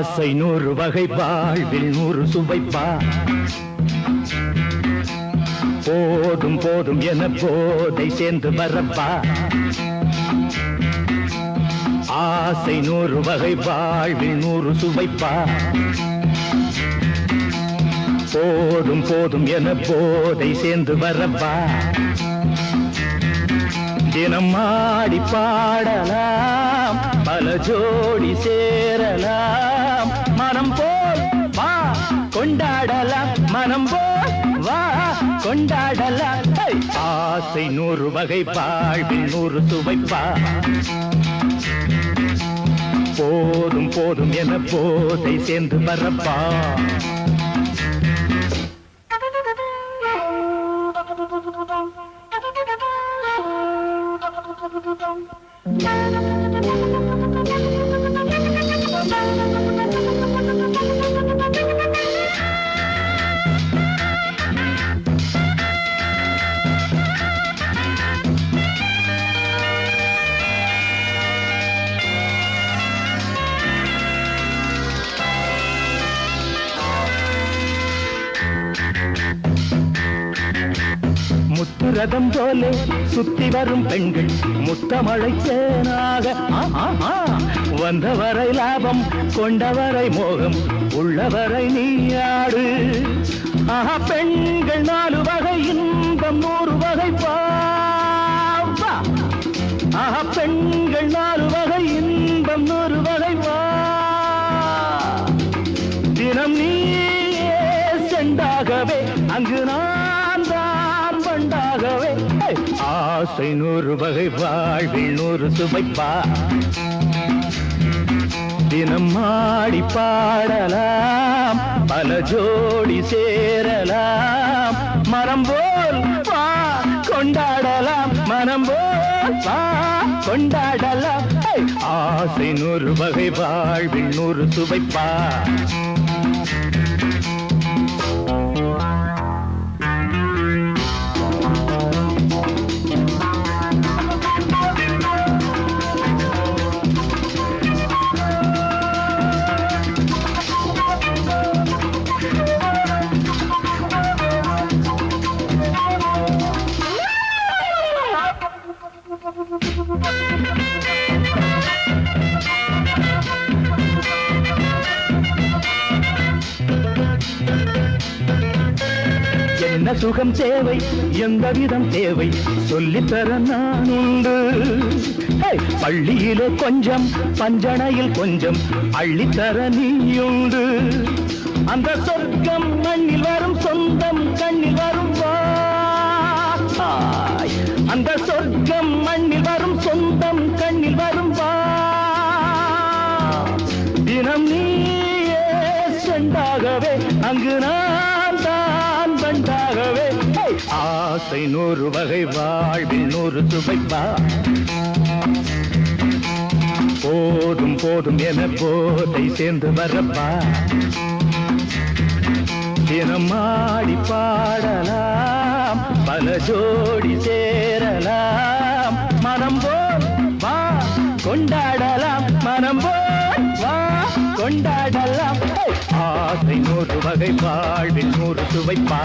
ஆசை 100 வகை வாழ்வில் 100 சுவைப்பா போதும் போதும் என போதை சேர்ந்து வரப்பா ஆசை 100 வகை வாழ்வில் 100 சுவைப்பா போதும் போதும் என போதை சேர்ந்து வரப்பா தினம் ஆடி பாடலாம் பல ஜோடி சேரலாம் மனம் போல் வா கொண்டாடலாம் மனம் போல் வா கொண்டாடலாம் ஆசை 100 வகை வாழ்வில் 100 சுவைப்பா போதும் போதும் என போதை சேர்ந்து வரப்பா முத்துரதம் போலே சுத்தி வரும் பெண்கள் முத்தமழை தேனாக வந்தவரை லாபம் கொண்டவரை மோகம் உள்ளவரை நீயாடு பெண்கள் 4 வகை இன்பம் 100 வகை பாவா பெண்கள் 4 வகை இன்பம் 100 வகை வா தினம் நீயே செண்டாகவே அங்கு நான் தான் பண்டாகவே ஆசை 100 வகை வாழ்வில் 100 சுவைப்பா தினம் ஆடி பாடலாம் பல ஜோடி சேரலாம் மனம் போல் வா கொண்டாடலாம் மனம் போல் வா கொண்டாடலாம் ஆசை 100 வகை வாழ்வில் 100 சுவைப்பா என்ன சுகம் தேவை எந்த விதம் தேவை சொல்லித்தர நான் உண்டு பள்ளியிலே கொஞ்சம் பஞ்சனையில் கொஞ்சம் அள்ளித்தர நீயுண்டு அந்த சொர்க்கம் மண்ணில் வரும் சொந்தம் கண்ணில் வரும் அந்த சொர்க்கம் மண்ணில் வரும் சொந்தம் கண்ணில் வரும் தினம் நீயே செண்டாகவே அங்கு நான் தான் பண்டாகவே ஆசை 100 வகை வாழ்வில் 100 சுவைப்பா போதும் போதும் என போதை சேர்ந்து வரப்பா தினம் ஆடி பாடலாம் பல ஜோடி சேரலாம் மனம் போல் வா கொண்டாடலாம் மனம் போல் வா கொண்டாடலாம் ஆசை 100 வகை வாழ்வில் 100 சுவைப்பா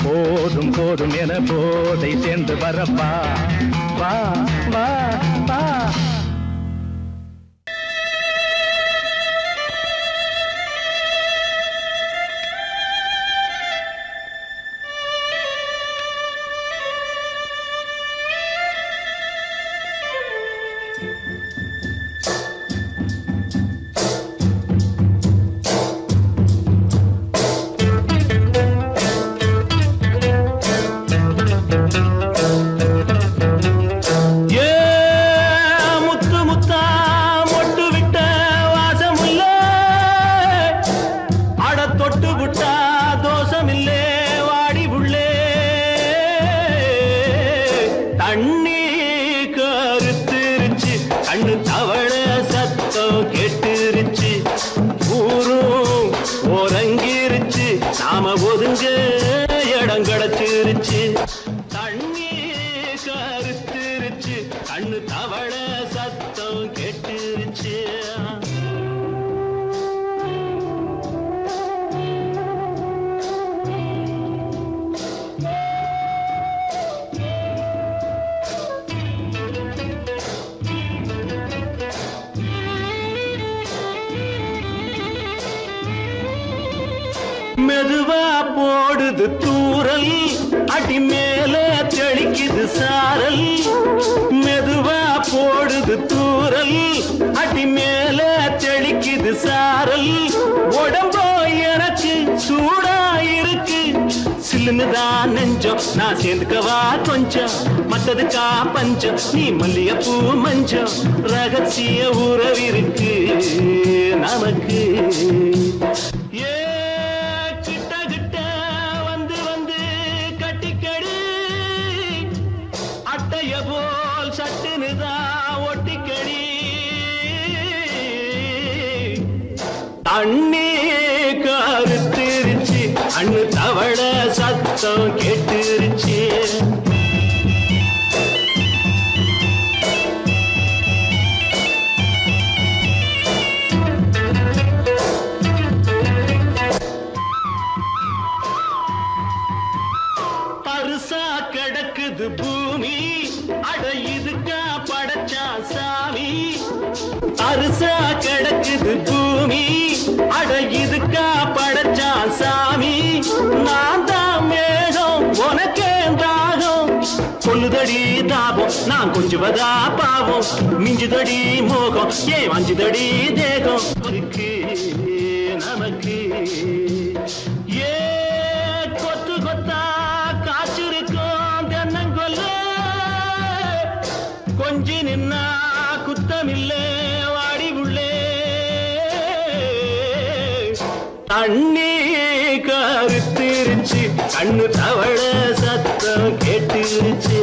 போதும் போதும் என போதை சேர்ந்து வரப்பா வா வா வா நாம ஒதுங்க இடம் கிடைச்சிருச்சு தண்ணி கருத்துருச்சு கண்ணு தவள சத்தம் கெட்டுருச்சு மெதுவா போடுது தூரல் அடி மேல தெளிக்குது சாரல் மெதுவா போடுது தூரல் அடி மேல தெளிக்குது சாரல் உடம்போ எனக்கு சூடா இருக்கு சில்லுன்னுதான் நெஞ்சம் நான் சேர்ந்துக்கவா கொஞ்சம் மத்ததுக்கா பஞ்சம் நீ மல்லிகைப்பூ மஞ்சம் ரகசிய உறவிருக்கு நமக்கு போல் சட்டுனுதான் ஒட்டிக்கடி தண்ணி கருத்திருச்சு அண்ணு தவள சத்தம் கேட்டுருச்சு பருசா கிடக்குது பூமி அட இதுக்கா படைச்சா சாமி அரிசா கிடக்குது பூமி அட இதுக்கா படைச்சா சாமி நான் தான் மேகம் உனக்கே தாகம் கொல்லுதடி தாபம் நான் கொஞ்சுவதா பாவம் மிஞ்சுதடி மோகம் ஏன் வஞ்சுதடி தேகம் இருக்கு நமக்கு ஏ கொத்து கொத்தா காய்ச்சிருக்கும் தென்னங்கொல்ல கொஞ்சி நின்னா குத்தமில்லே வாடி உள்ளே தண்ணி கருத்திருச்சு கண்ணு தவள சத்தம் கேட்டுருச்சு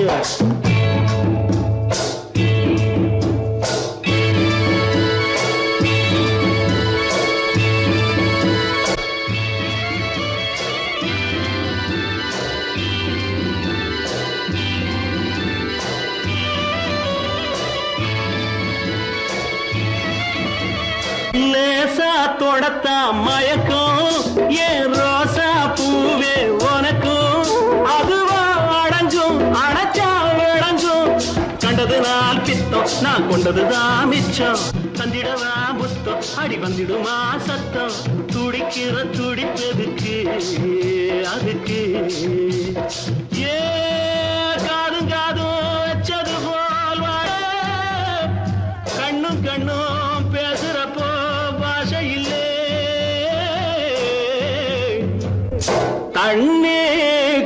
லேசா தொடத்தா மயக்கும் ஏன் ரோசா பூவே உனக்கும் அதுவா அடைஞ்சும் அடைச்சா விளைஞ்சும் கண்டது நாள் பித்தம் நான் கொண்டதுதான் மிச்சம் தந்திடவா புத்தம் அடி வந்திடுமா சத்தம் துடிக்கிற துடிப்பதுக்கு அதுக்கு ஏ காதும் காதும் வச்சது போல் வாழ கண்ணும் கண்ணும் பேசுறப்போ பாஷை இல்லே தண்ணி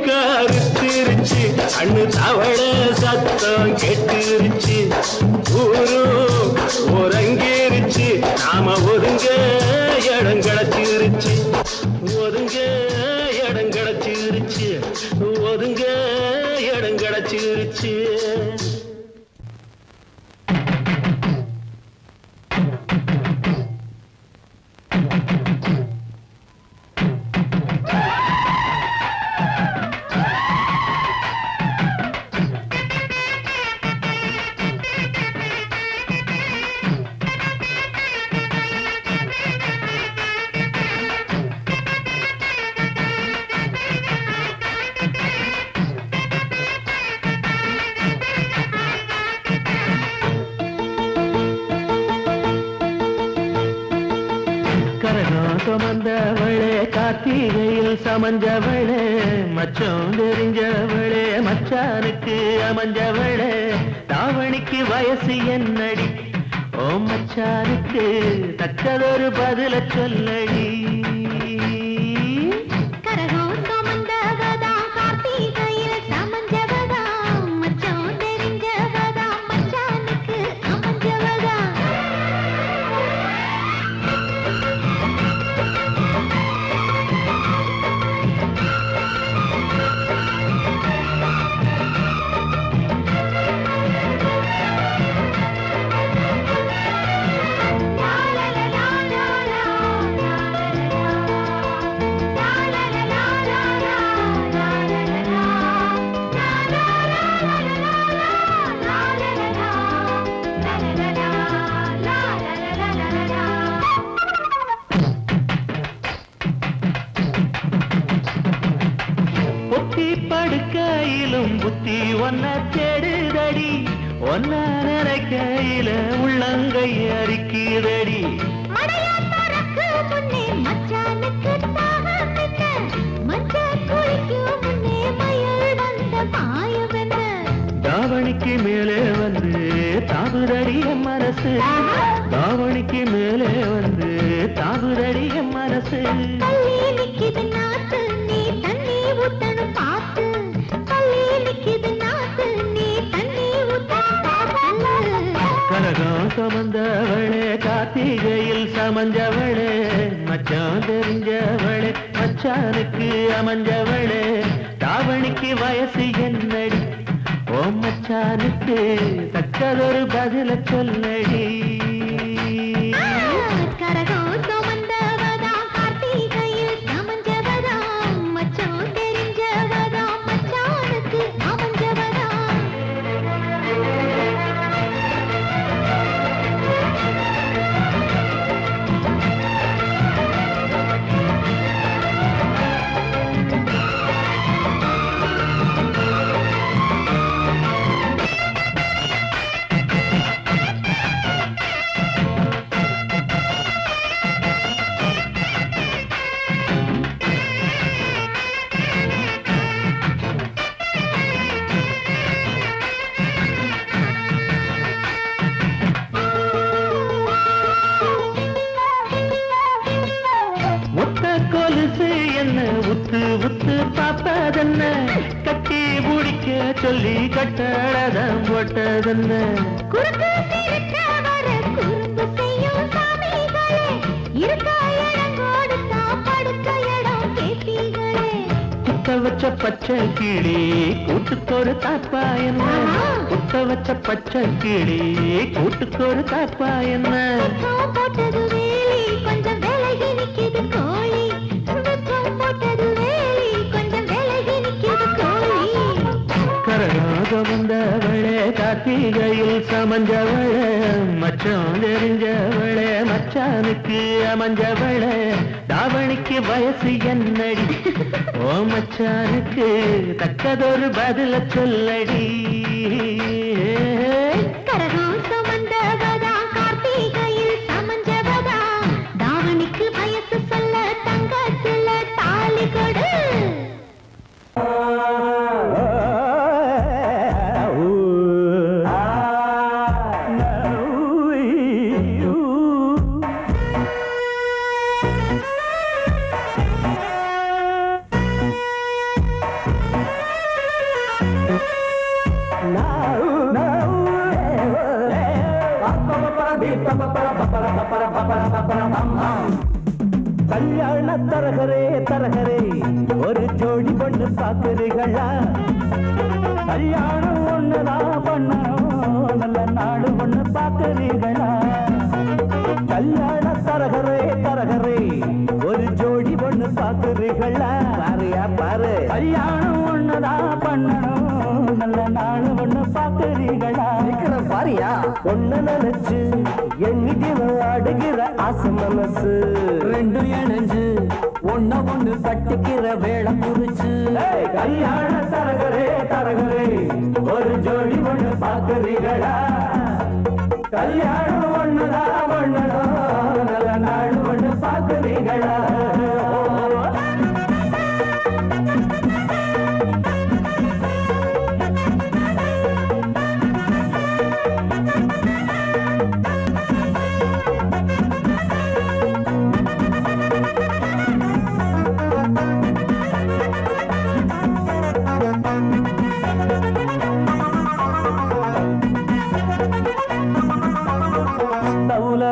கருத்திருச்சு கண்ணு தவள சத்தம் கெட்டுருச்சு ஊரு உறங்கிருச்சு நாம ஒதுங்க இடம் கிடச்சிருச்சு ஒதுங்க இடம் கிடச்சிருச்சு ஒதுங்க இடம் கிடச்சிருச்சு சுமந்தவளே கார்த்திகையில் சமஞ்சவளே மச்சம் தெரிஞ்சவளே மச்சானுக்கு அமைஞ்சவளே தாவணிக்கு வயசு என்னடி ஓ மச்சானுக்கு தக்கதொரு பதில சொல்லடி படுக்கையிலும் புத்தி ஒன்ன தேடுதடி ஒன்ன நினைக்கையில உள்ளங்கை அரிக்குதடி மடையா தரக்கு முன்னே மச்சானுக்கு தாகம் தாவணிக்கு மேலே வந்து தாவுதடிய மனசு தாவணிக்கு மேலே வந்து தாவுதடிய மனசு கனகம் சுமந்தவளே கார்த்திகையில் சமஞ்சவளே மச்சான் தெரிஞ்சவளே மச்சானுக்கு அமைஞ்சவளே தாவணிக்கு வயசு என்னடி ஓ மச்சானுக்கு தக்கதொரு பதில சொல்லடி கரகம் சுமந்தவதா கார்த்திகையில் சமஞ்சவதா மச்சான் தெரிஞ்சவதா மச்சானுக்கு அமைஞ்சவதா என்ன உத்து உத்து பார்ப்பதென்ன கட்டி முடிக்க சொல்லி கட்டழதம் போட்டதென்ன குத்த வச்ச பச்சை கிளி கூட்டுக்கொரு தாப்பா என்ன குத்த வச்ச பச்சை கிளி கூட்டுக்கொரு தாப்பா என்ன போட்டது வேலி கொஞ்சம் விலகி நிக்குது கோழி போட்டது வேலி கொஞ்சம் விலகி நிக்குது கோழி கரகாக வந்தவளே கார்த்திகையில் சமஞ்சவளே மச்சான் தெரிஞ்சவளே மச்சானுக்கு அமைஞ்சவளே தாவணிக்கு வயசு என்னடி ஓ மச்சானுக்கு தக்கதொரு பதில சொல்லடி கரகம் சுமந்தவதா கார்த்திகையில் சமஞ்சவதா தாவணிக்கு வயசு சொல்ல தங்கத்துல தாலி கொடு கல்யாண தரகரே தரகரே ஒரு ஜோடி பொண்ணு பாக்குறீங்களா கல்யாணம் ஒண்ணுதான் பண்ணணும் நல்ல நாடு ஒண்ணு பாக்குறீங்களா கல்யாண தரகரே தரகரே ஒரு ஜோடி பொண்ணு பாக்குறீங்களா பாருயா பாரு கல்யாணம் ஒண்ணுதான் பண்ணணும் நல்ல நாடு ஒண்ணு பாக்குறீங்களா பாரியா ஒண்ணு நினைச்சு எண்ணிட்டு அடுகிற ஆசை மனசு ரெண்டு இணைஞ்சு ஒன்ன ஒண்ணு கட்டிக்கிற வேலை குறிச்சு கல்யாண தரகரே தரகரே ஒரு ஜோடி ஒண்ணு பாக்குறீங்களா கல்யாணம் ஒண்ணுதான் ஒண்ணுதோ நல்ல நாடு ஒண்ணு பாக்குறீங்களா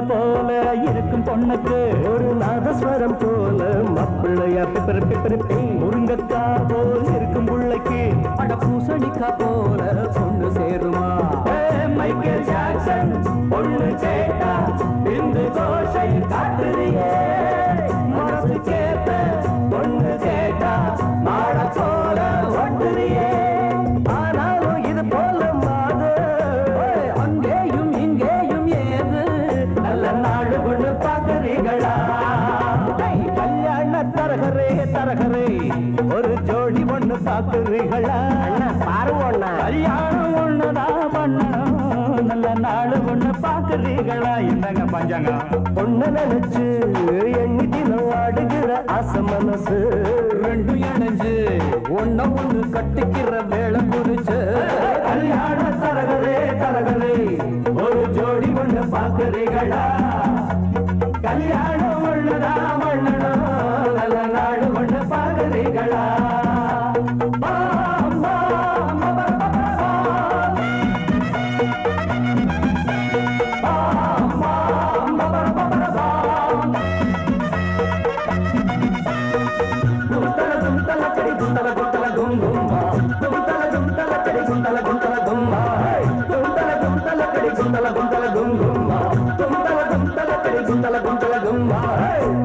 போல இருக்கும் பொண்ணுக்கு ஒரு நாதஸ்வரம் போல மப்பிள்ளையா முருங்கக்கா போல் இருக்கும் பிள்ளைக்கு அட பூசணிக்கா போல பொண்ணு சேருமா மைக்கேல் ஜாக்சன் பொண்ணு கேட்டா இந்த கோஷை காட்டுறியே மனசு கேட்ட பொண்ணு கேட்டா மாட போல ஒட்டுறியே ஆனாலும் இது போல மாது அங்கேயும் இங்கேயும் ஏது நல்ல நாடு ஒண்ணு பாக்குறீங்களா கல்யாண தரகரே தரகரே ஒரு ஜோடி ஒண்ணு பாக்குறீங்களா பாரு ஒண்ணா கல்யாணம் ஒண்ணுதான் பண்ணணும் நல்ல நாடு ஒண்ணு பாக்குறீங்களா என்னங்க பஞ்சாங்க பொண்ணு நினைச்சு எண்ணி தினம் ஆடுகிற ஆசை மனசு ரெண்டும் இணைஞ்சு ஒண்ணு கட்டிக்கிற வேலை குறிச்சு கல்யாண தரகரே தரகரே ஒரு ஜோடி ஒண்ணு பாக்குறீங்களா கல்யாணம் ஒண்ணுதா மண்ணனும் நல்ல நாடு ஒண்ணு பாக்குறீங்களா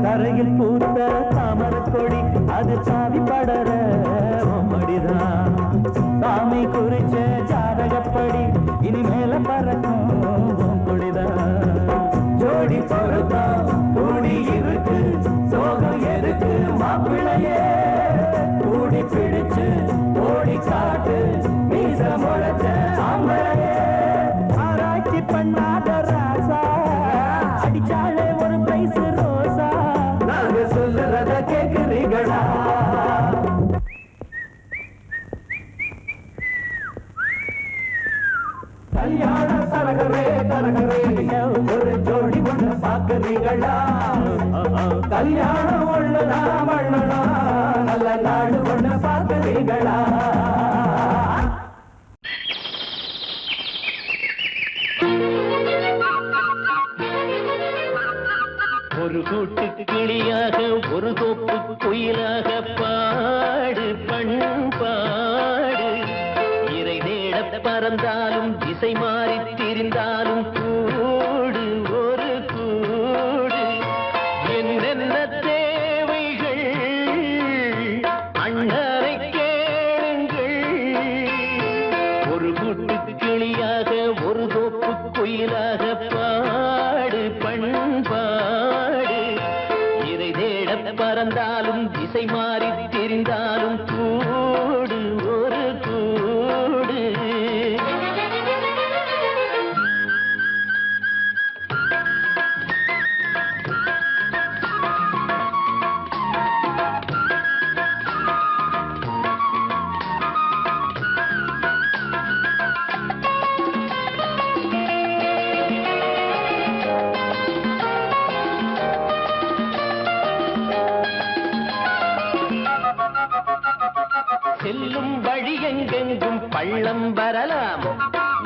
தரையில் பூத்த தாமரக் கொடி அது சாவி படர மடிதான் சாமி குறிச்ச ஜாதகப்படி இனிமேல பறக்கும் கொடிதான் ஜோடி பொறுத்தா கூடி இருக்கு சோகம் எதுக்கு மாப்பிள்ளையே கூடி பிடிச்சு ஓடி காட்டு மீச முளைச்ச ஆம்பளையே ஆராய்ச்சி பண்ணாத ராசா அடிச்சாலே ஒரு பிரைஸ் ரோசா நாங்க சொல்லுறத கேக்குறீங்களா கல்யாண தரகரே தரகரே ஒரு ஜோடி ஒண்ணு பாக்குறீங்களா கல்யாணம் ஒண்ணுதா மண்ணனா நல்ல நாடு ஒண்ணு பாக்குறீங்களா ஒரு கூட்டு கிளியாக ஒரு தோப்பு குயிலாக பாடு பண்பாடு இறை தேட பறந்தாலும் திசை மாறி திரிந்தாலும் கூடு ஒரு கூடு என்னென்ன தேவைகள் அண்ணரை கேளுங்கள் ஒரு கூட்டு கிளியாக ஒரு தோப்பு குயிலாக பாடு பண்பாடு இதை தேட பறந்தாலும் திசை மாறி தெரிந்தாலும் கூடு ஒரு கூடு செல்லும் வழி எங்கெங்கும் பள்ளம் வரலாம்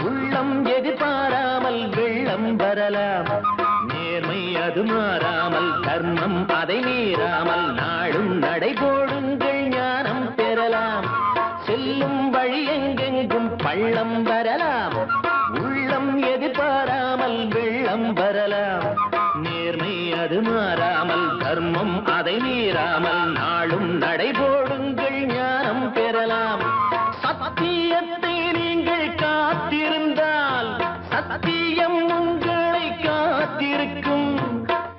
உள்ளம் எதிர்பாராமல் வெள்ளம் வரலாம் நேர்மை அது மாறாமல் தர்மம் அதை மீறாமல் நாடும் நடைபோடுங்கள் ஞானம் பெறலாம் செல்லும் வழி எங்கெங்கும் பள்ளம் வரலாம் உள்ளம் எதிர்பாராமல் வெள்ளம் வரலாம் நேர்மை அது மாறாமல் தர்மம் அதை மீறாமல் நாளும் நடைபோடுங்கள் ஞானம் பெறலாம் சத்தியத்தை நீங்கள் காத்திருந்தால் சத்தியம் உங்களை காத்திருக்கும்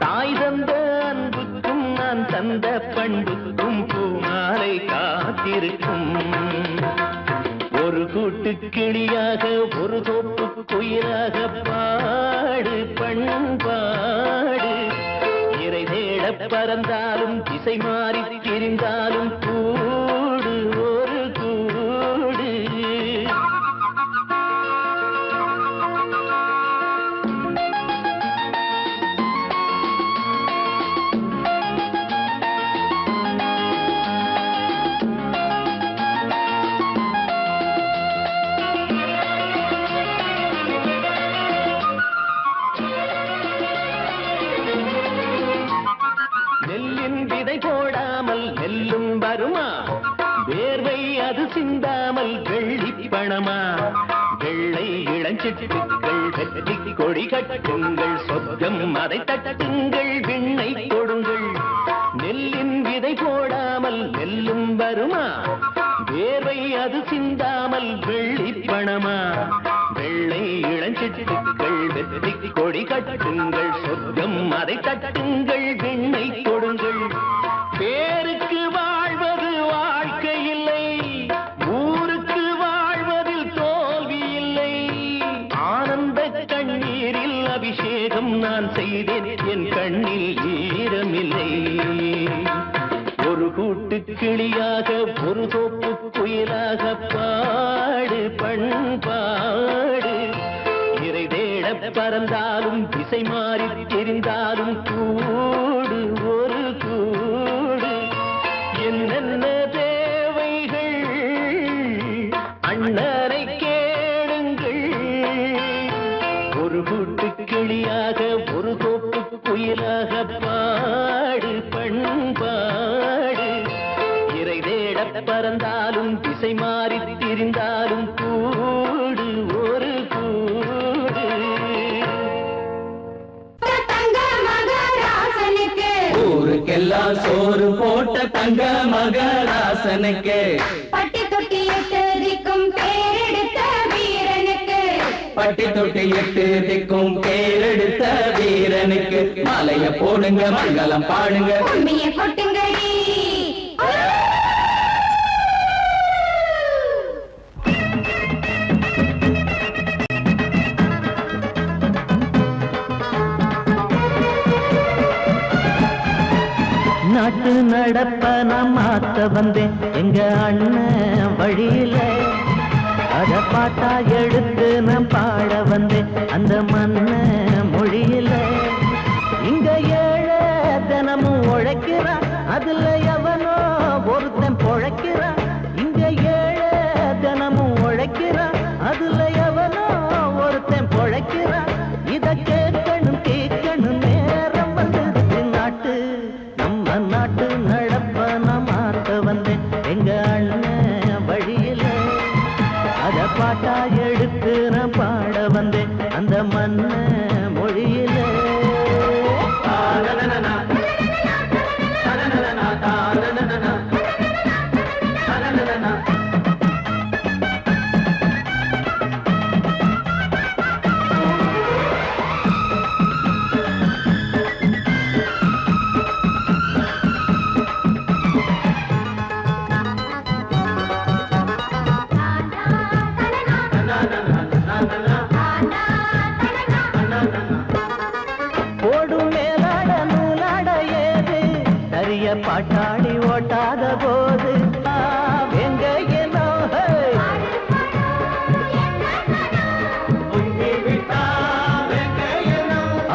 தாய் தந்த அன்புக்கும் நான் தந்த பண்புக்கும் பூமாலை காத்திருக்கும் ஒரு கூட்டு கிளியாக ஒரு தோப்பு குயிலாக பாடு பண்பாடு இறை தேட பறந்தாலும் திசை மாறி திரிந்தாலும் கூடு ஒரு கூடு நெல்லின் விதை போடாமல் நெல்லும் வருமா வேர்வை அது சிந்தாமல் வெள்ளி பணமா வெள்ளை இளஞ்சிட்டுக்கள் வெற்றி கொடி கட்டுங்கள் சொர்க்கம் அதை தட்டுங்கள் விண்ணை கொடுங்கள் நெல்லின் விதை போடாமல் நெல்லும் வருமா வேர்வை அது சிந்தாமல் வெள்ளி பணமா வெள்ளை இளஞ்சிட்டுக்கள் வெற்றி கொடி கட்டுங்கள் சொர்க்கம் அதை தட்டுங்கள் விண்ணை கொடுங்கள் பேருக்கு வாழ்வது வாழ்க்கை இல்லை ஊருக்கு வாழ்வதில் தோல்வி இல்லை ஆனந்த கண்ணீரில் தியாகம் நான் செய்தேன் என் கண்ணில் ஈரமில்லை ஒரு கூட்டு கிளியாக ஒரு தோப்பு குயிலாக பாடு பண்பாடு இறை தேட பறந்தாலும் திசை மாறி தெரிந்தாலும் கூடு ஒரு கூடு என்னென்ன தேவைகள் அண்ணரை கேளுங்கள் ஒரு கூட்டு கிளியாக ஒரு தோப்பு குயிலாக பாடு பண்பாடு இறை தேட பறந்தாலும் திசை மாறி திரிந்தாலும் கூடு ஒரு கூடு ஊருக்கெல்லாம் சோறு போட்ட தங்க மகராசனுக்கு பட்டி தொட்டி எட்டு திக்கும் பேரெடுத்த வீரனுக்கு பட்டி தொட்டி எட்டு திக்கும் பேரெடுத்த வீரனுக்கு மாலைய போடுங்க மங்களம் பாடுங்க உண்மைய கொட்டுங்கடி நாட்டு நடப்ப நான் மாத்த வந்தேன் எங்க அண்ணன் வழியில அத பாட்டா எடுத்து நான் பாட வந்தேன் அந்த மண்ண மொழியில இங்க ஏழை தினமும் உழைக்கிறான் அதுல எவனோ ஒருத்தன் பொழைக்கிறான் இங்க ஏழை தினமும் உழைக்கிறான் அதுல எவனோ ஒருத்தன் பொழைக்கிறான் இத கேட்கணும் கேட்கணும் நேரம் வந்துடுச்சு நாட்டு நம்ம நாட்டு நடப்ப நான் மாத்த வந்தேன் எங்க அண்ணன் வழியில அத பாட்டா எடுத்து நான் பாட வந்தேன் அந்த மண்ண மொழியில ஓடும் மேலாட நூலாட ஏது நிறைய பாட்டாளி ஓட்டாத போது எங்க ஏனோ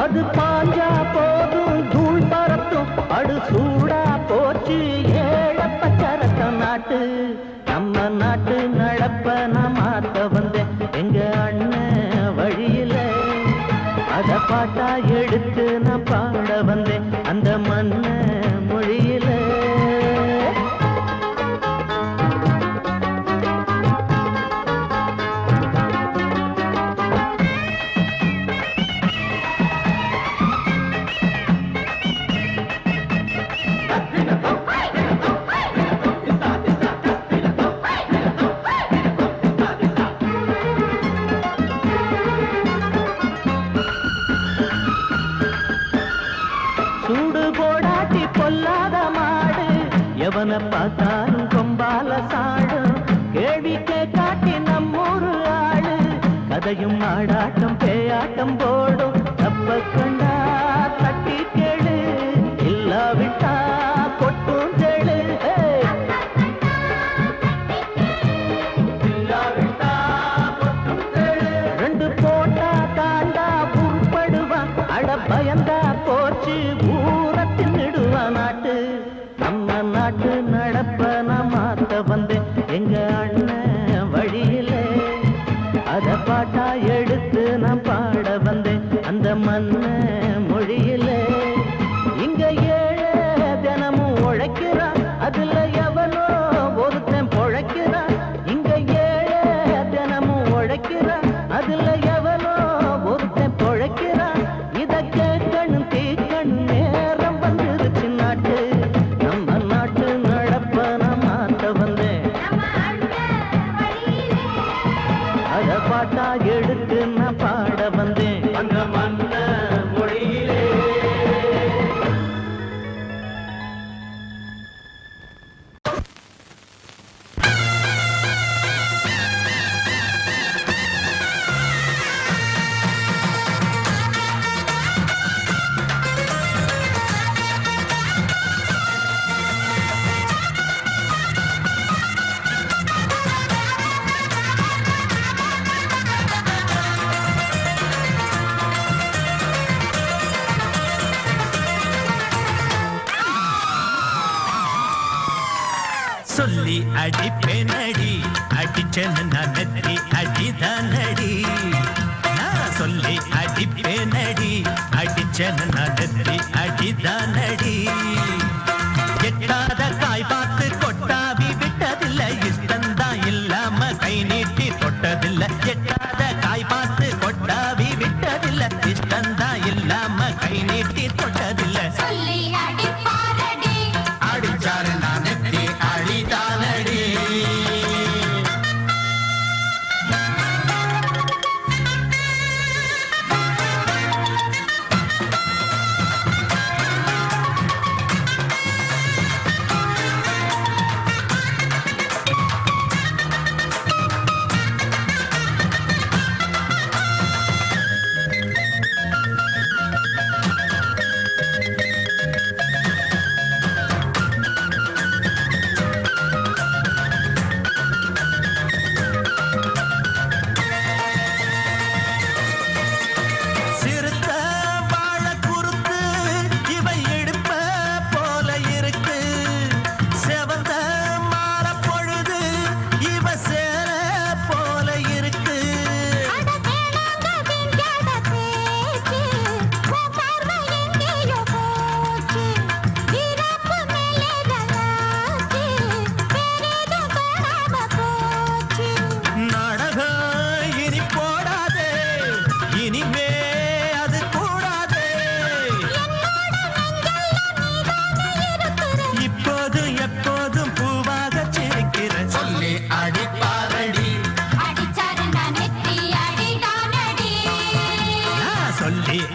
அது பாஞ்சா போதும் தூள் பறத்தும் அடு சூடா போச்சு ஏழப்பச்சரக்கம் நாட்டு நம்ம நாட்டு நடப்ப நான் மாத்த வந்தேன் எங்க அண்ணன் வழியில அத பாட்டா எடுத்து நான் பாட வந்தேன் அந்த மண்ண மொழியில சூடு போடாட்டி பொல்லாத மாடு எவனை பார்த்தாலும் கொம்பால சாடும் கேள்விக்கே காட்டி நம்மூரு ஆளு கதையும் ஆடாட்டம் பேயாட்டம் போடும் தப்ப கண்டா தட்டி கேளு இல்லாவிட்டா கொட்டும் கேளு ரெண்டு போட்டா தாண்டா உருப்படுவான் அட பயந்தா போச்சு ஊரத்தின் நெடுவா நாட்டு நம்ம நாட்டு நடப்ப நான் மாத்த வந்தேன் எங்க அண்ணன் வழியில அத பாட்டா எடுத்து நான் பாட வந்தேன் அந்த அடிப்பேனடி அடிச்சேன்னு நான் நெத்தி அடிதானடி நான் சொல்லி அடிப்பேனடி அடிச்சேன்னு நான் நெத்தி அடிதானடி எட்டாத காய் பார்த்து கொட்டாவி விட்டதில்லை இஷ்டந்தான் இல்லாம கை நீட்டி தொட்டதில்லை எட்டாத காய் பார்த்து கொட்டாவி விட்டதில்லை இஷ்டந்தான் இல்லாம கை நீட்டி தொட்டதில்லை சொல்லி அடிப்பாரடி அடிச்சாரு நான் நெத்தி அடிதானடி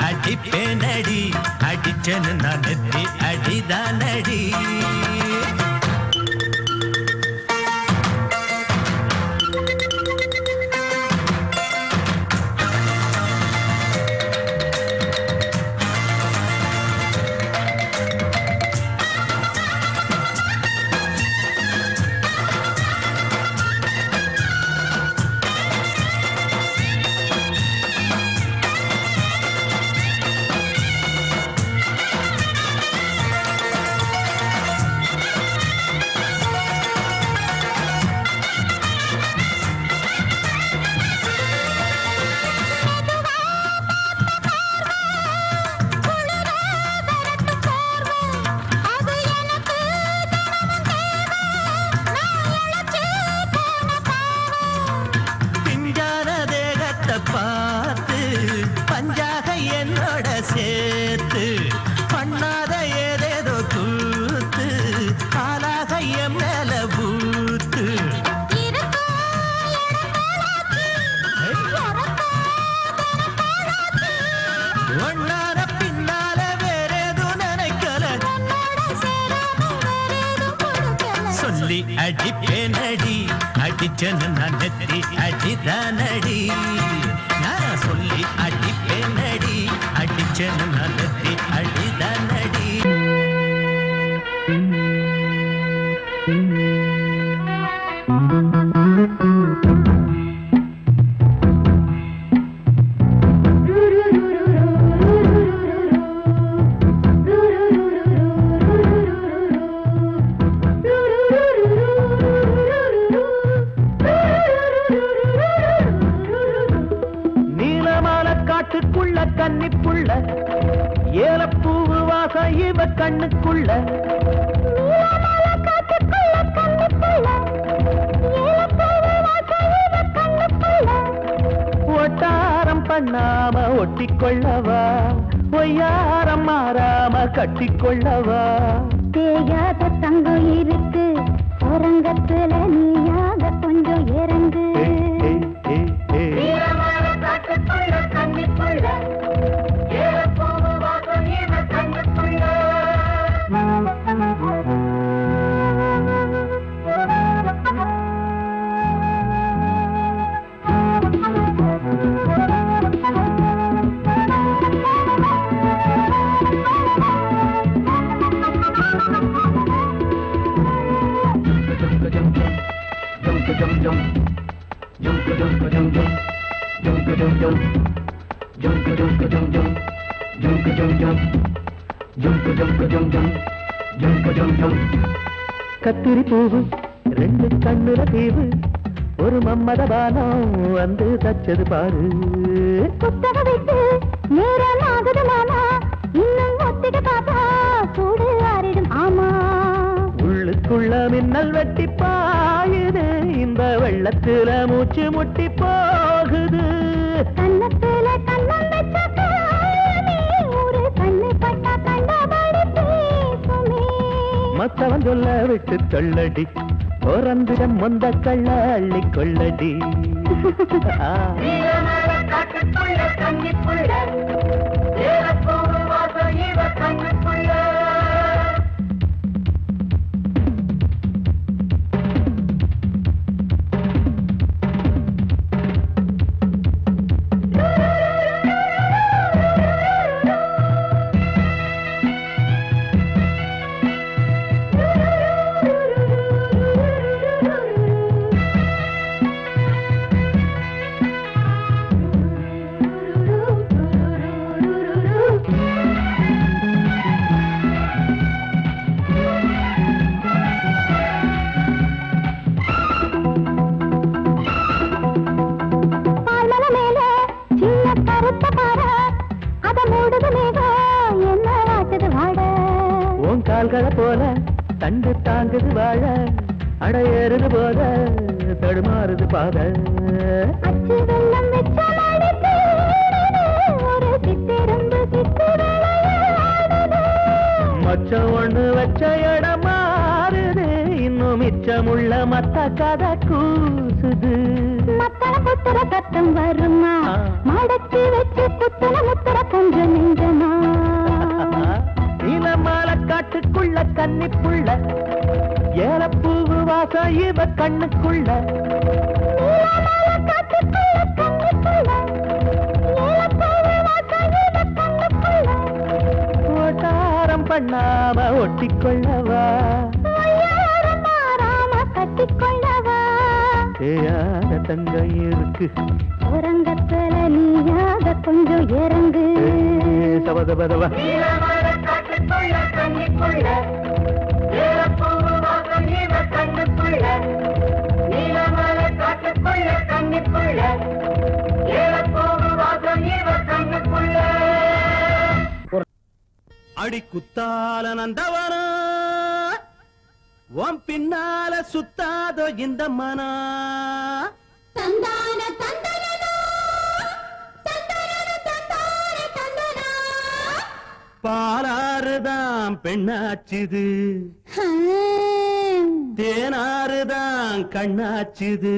அடிப்பேனடி அடிச்சேன்னு நான் நெத்தி அடிதானடி பார்த்து பஞ்சாக என்னோட சேர்த்து பண்ணாத ஏதேதோ கூத்து ஆளாக என் மேல பூத்து ஒன்னார பின்னால வேறேதும் நினைக்கல சொல்லி அடிப்பேனடி அடிச்சேன்னு நான் நெத்தி அடிதானடி நான் சொல்லி அடிப்பேனடி அடிச்சேன்னு நான் நெத்தி அடிதானடி காட்டுக்குள்ள கன்னிப்புள்ள ஏலப்பூவு வாசம் இவ கண்ணுக்குள்ள ஒட்டாரம் பண்ணாம ஒட்டிக்கொள்ளவா பொய்யாரம் மாறாம கட்டிக்கொள்ளவா தேயாத தங்கம் இருக்கு அரங்கத்துல நீயாக கொஞ்சம் இறங்கு கத்திரி பூவு ரெண்டு கண்ணுல தீவு ஒரு மம்மதபானம் வந்து தச்சது பாரு. புத்தக விட்டு நேரம் ஆகுது மாமா, இன்னும் ஒத்திக பாப்பா சூடு ஆறிடும் ஆமா. உள்ளுக்குள்ள மின்னல் வெட்டி பாயுது, இந்த வெள்ளத்துல மூச்சு முட்டி போகுது. கண்ணத்துல கண்ணம் வச்சாக்க ஒரு கண்ணு பட்டா கண்டபடி பேசுமே. மத்தவன் சொல்ல விட்டு தள்ளடி, பிறந்திடம் மொந்த கள்ள அள்ளி கொள்ளடி. கால்களை போல தண்டு தாங்குது வாழ, அடையேறுது போத தடுமாறுது பாத. அச்சு வெள்ளம் வெச்ச மாடிக்கு ஒரு சித்திரம்பு சித்திரளையாடுது. மச்சம் ஒண்ணு வச்ச இடம் மாறுது, இன்னும் மிச்சமுள்ள மத்த கதை கூசுது. மத்தன புத்திர சத்தம் வருமா, மடக்கி வச்சு புத்தன முத்திர கொஞ்சம் நெஞ்சமா. நீலமால காட்டுக்குள்ள கன்னிப்புள்ள ஏலப்பூவு வாசம் இவ கண்ணுக்குள்ள. ஓட்டாரம் பண்ணாம ஒட்டிக்கொள்ளவா, கட்டிக்கொள்ளவா. தேயாத தங்கம் இருக்கு உறங்கத்துல நீயாக கொஞ்சம் இறங்கு. சபதபதவா அடி குத்தால நந்தவனா, உன் பின்னால சுத்தாதோ இந்த மனா. தந்தான தந்தனா தந்தன தந்தான தந்தனா. பாலாறுதான் பெண்ணாச்சுது, தேனாறுதான் கண்ணாச்சுது.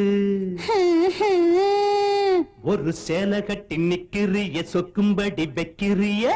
ஒரு சேலை கட்டி நிக்கிறிய சொக்கும்படி வைக்கிறிய.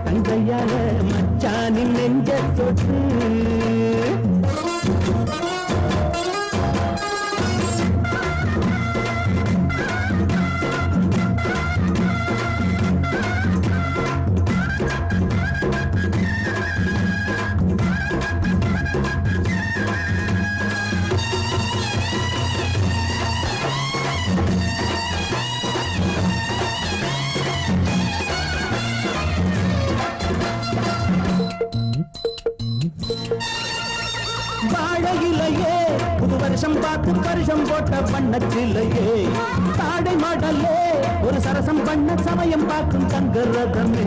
தங்கையால மச்சானின் நெஞ்ச தொட்டு. வாழையிலையே புது வருஷம் பார்த்து வருஷம் போட்ட வண்ணச்சிலையே, தாடை மாடலே ஒரு சரசம் பண்ண சமயம் பார்க்கும் தங்க ரதமே.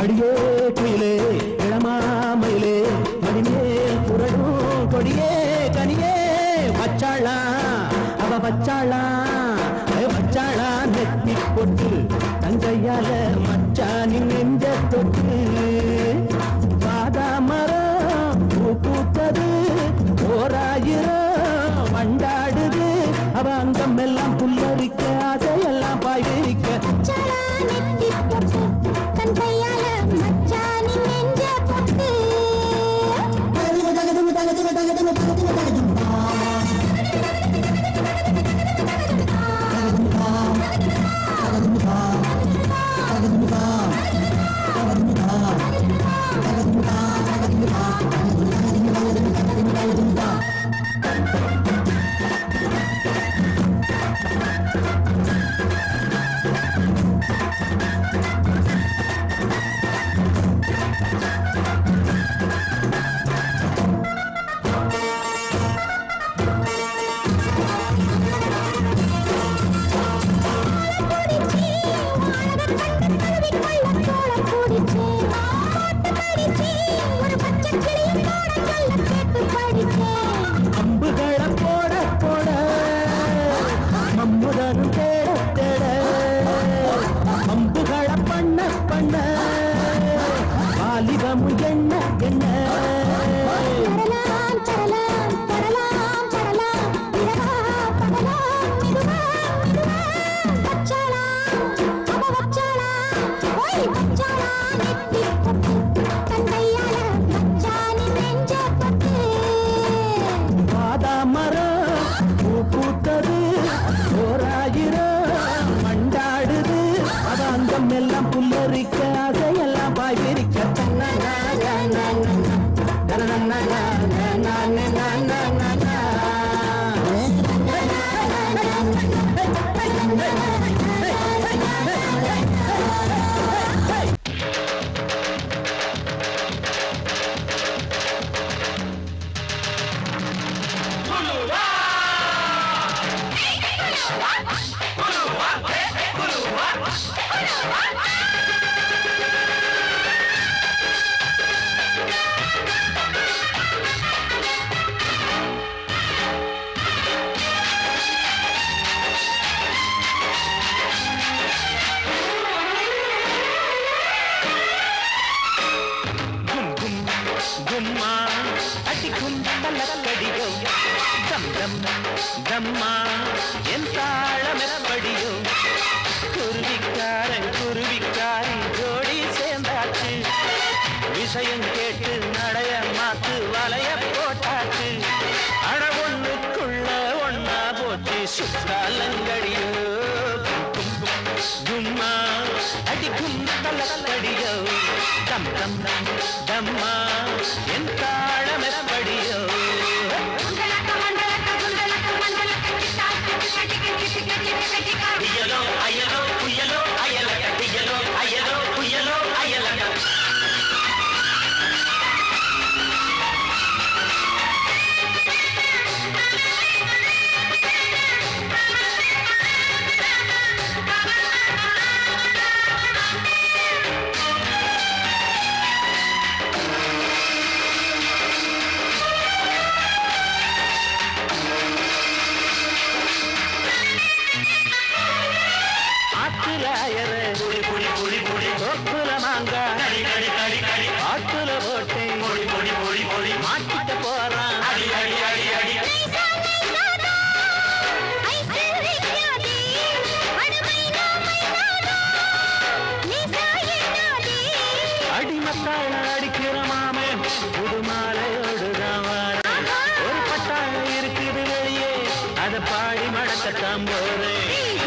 அடியே குயிலே இளமாமயிலே மடிமேல் புரடும் கொடியே கனியே. வச்சாளா அவ வச்சாளா வச்சாளா நெத்தி போட்டு தங்கையால மச்சானின் நெஞ்ச தொட்டு. பாதாமரம் பூத்தது ஓராயிரம் வண்டாடுது அவ அங்கம் எல்லாம் புல்லரிக்க ஆசையெல்லாம் பாய் விரிக்க மச்சானா நெத்தி பொட்டு தன் கையால மச்சானின் நெஞ்ச பொட்டு அம்புகளை போட போட மம்முதனும் தேட தேட அம்புகளை பண்ண பண்ண வாலிபமும் என்ன என்ன மரம் பூத்தது ஓராயிரம் மண்டாடுது அவ அங்கம் எல்லாம் புல்லரிக்க ஆசையெல்லாம் பாய் விரிக்க கும்மா அடிக்கும் தலக்கடியோ தம் தம் தம்மா என் தாளம் எப்படியோ குருவிக்காரி ஜோடி சேர்ந்தாச்சு விஷயம் கேட்டு நடைய மாத்து வலைய போட்டாச்சு அட ஒண்ணுக்குள்ள ஒன்னா போச்சு சுத்தாலங்கடியோ கும்மா அடிக்கும் தலக்கடியோ தம் தம் தம்மா என் தாளம் எப்படியோ புயலோ அயலோ புயலோ அயலக புயலோ அயலோ புயலோ அயலக ஆட்டுல போட்டு மாட்டிட்ட போறான் அடிமத்தாழ அடிக்கிற மாமே புது மாலையோடுதான் ஒரு பட்டாள இருக்குது வெளியே அதை பாடி மடக்கத்தான் போறேன்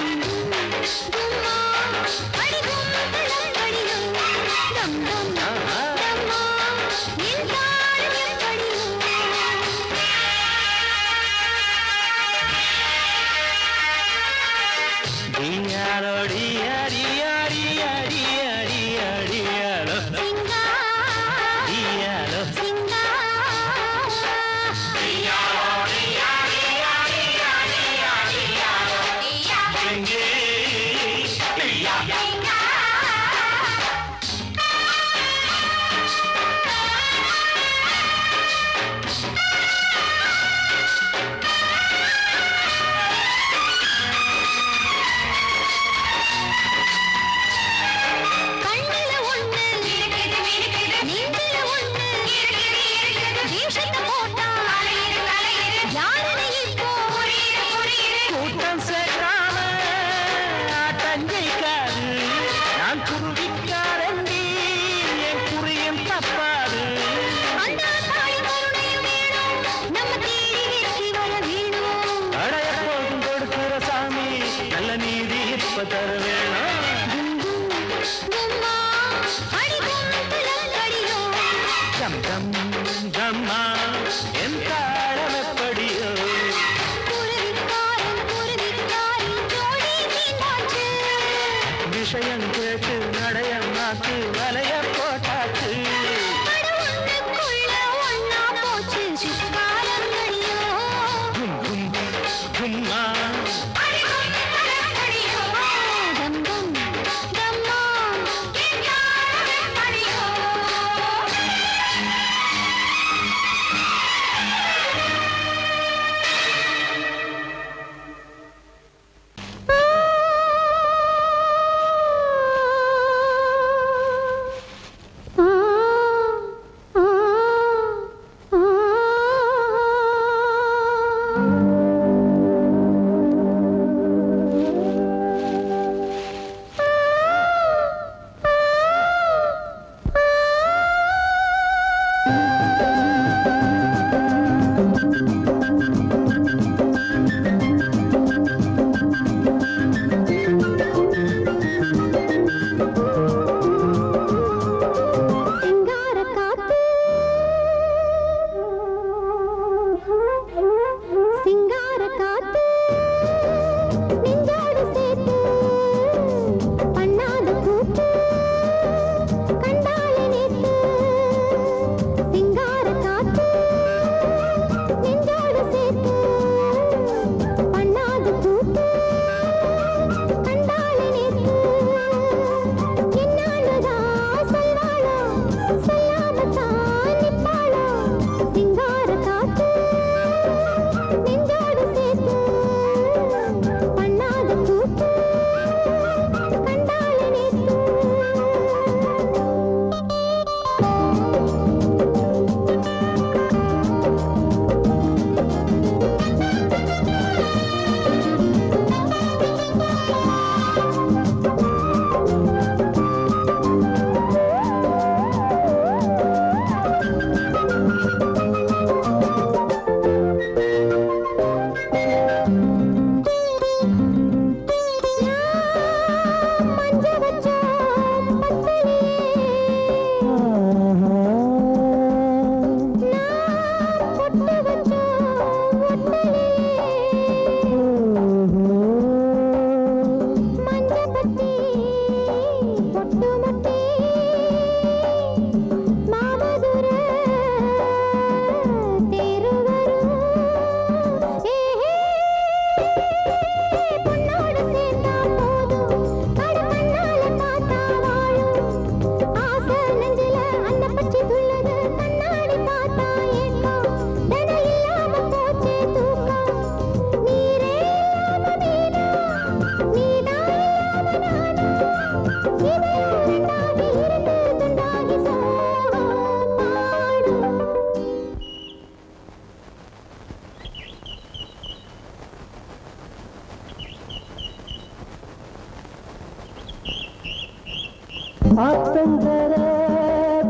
ஆத்தங்கர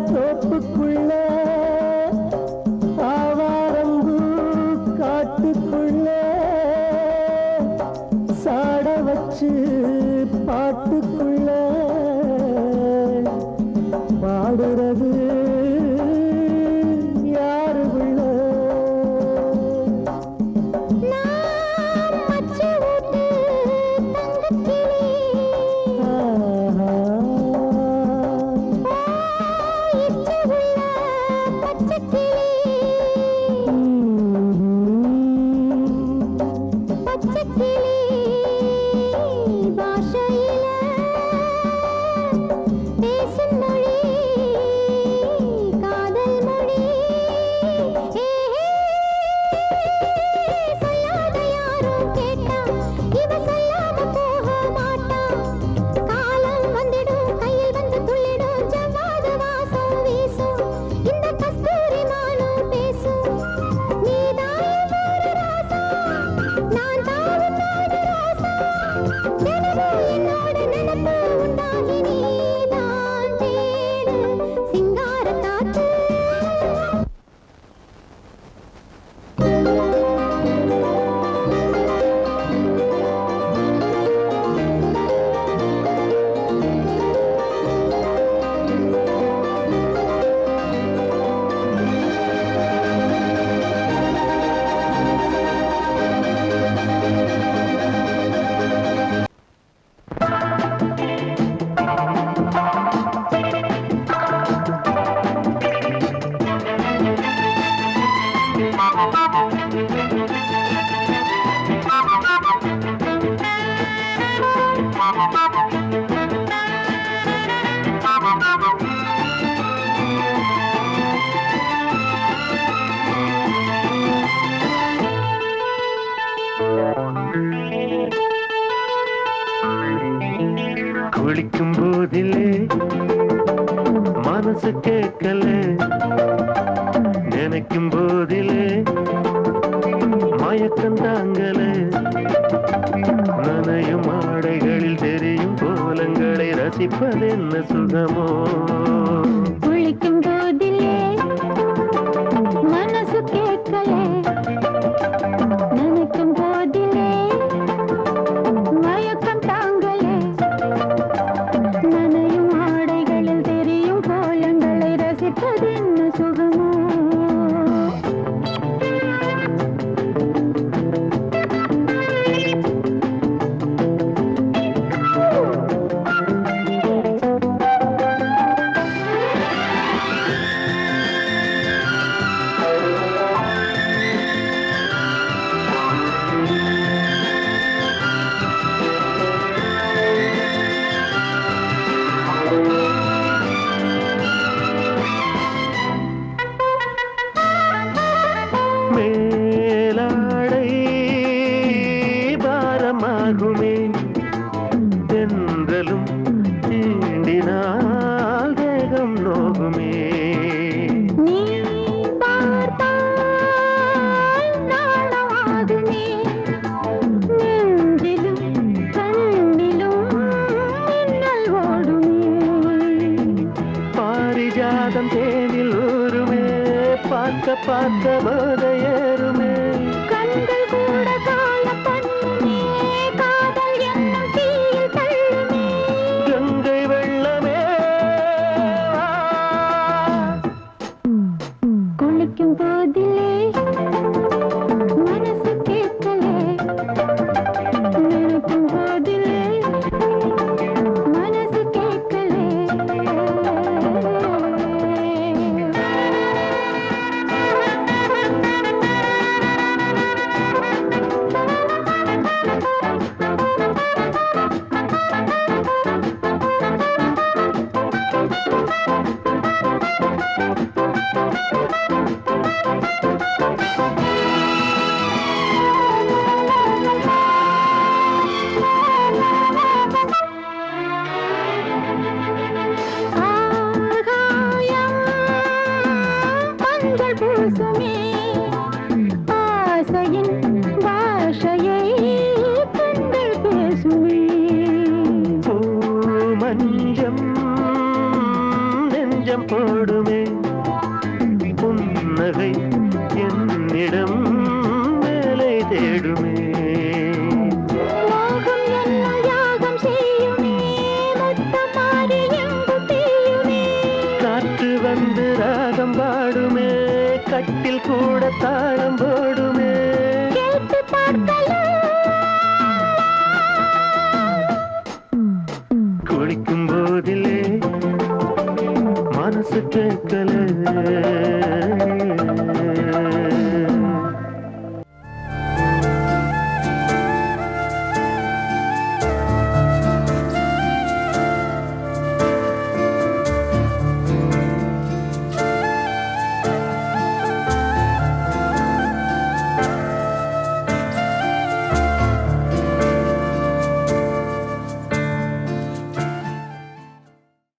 தோப்புக்குள்ள ஆவாரம்பூ காட்டுக்குள்ள சாட வச்சு பாட்டுக்குள்ள பாடுறது யாரு உள்ள குளிக்கும் போதிலே மனசு கேட்கல நினைக்கும் போதிலே மயக்கம் தாங்கல நனையும் ஆடைகளில் தெரியும் கோலங்களை ரசிப்பதென்ன சுகமோ குளிக்கும் போதிலே மனசு கேட்கல நினைக்கும் போதிலே மயக்கம் தாங்கலே நனையும் ஆடைகளில் தெரியும் கோலங்களை ரசிப்பதென்ன சுகமோ மேலாடை பாரமாகுமே தென்றலும் தீண்டினால் தேகம் நோகுமே நீ பார்த்தால் நாணமாகுமே நெஞ்சிலும் கண்ணிலும் மின்னல் ஓடுமே பாரிஜாதம் தேனில் ஊருமே பார்க்க பார்க்க போதையேறுமே கண்கள் கூட காண பண்ணுமே காதல் என்னும் தீயில் தள்ளுமே கங்கை வெள்ளமே குளிக்கும் போதிலே மனசு கேட்கலே நினைக்கும் போதிலே மனசு கேட்கலே குளிக்கும் போதிலே மனசு கேட்கல